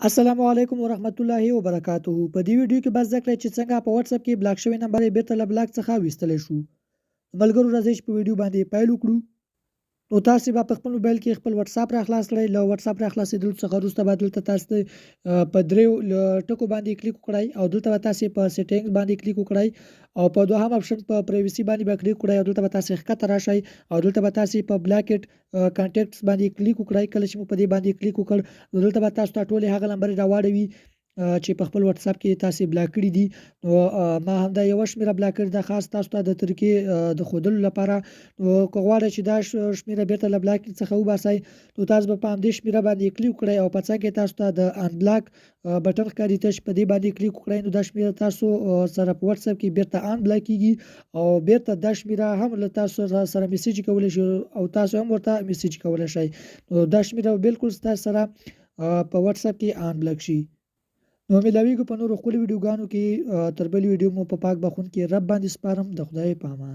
السلام علیکم ورحمت الله وبرکاتہ. په دې ویډیو کې بس زده کړئ چې څنګه په واتس اپ کې بلاک شوی نمبر یې بیرته له بلاک څخه ویستلی شو. ملګرو راځئ چې په ویډیو باندې پیل وکړو. نو تاسو به په خپل موبایل کې خپل واتس اپ را خلاص کړئ. له واتس اپ را خلاصېدل څخه وروسته به دلته تاسو په دریو ټکو باندې کلیک وکړئ او دلته به تاسو په سیټینګز باندې کلیک وکړئ او په دوهم اپشن په پرایوسي باندې به کلیک وکړئ او دلته به تاسو ښکته راشئ او دلته به تاسو په بلاک اټ کانټیکټس باندې کلیک وکړئ. کله چې مو په دې باندې کلیک وکړ نو دلته به تاسو ته ټولې هغه نمبرې راواړوي چې په خپل واتس اپ کې تاسو بلاک کړي دي. نو ما همدا یو شمیره بلاک کړې ده خاص تاسو ته د طریقې د ښودلو لپاره. نو که غواړئ چې دا شمیره بیرته له بلاک څخه وباسئ نو تاسو به په همدې شمیره باندې کلیک وکړئ او په څنګ کې تاسو ته د انبلاک بټن ښکاري، تاسو په دې باندې کلیک وکړئ نو دا شمیره تاسو سره په واتس اپ کې بیرته ان بلاک کیږي او بیرته دا شمیره هم له تاسو سره میسیج کولی شي او تاسو هم ورته میسیج کولی شئ. نو دا شمیره بالکل تاسو سره په واتس اپ کې ان بلاک شي. نو ملاویږو په نورو ښکلو ویډیوګانو کې تر بلې ویډیو مو په پاک بخون کې رب باندې سپارم. د خدای په امان.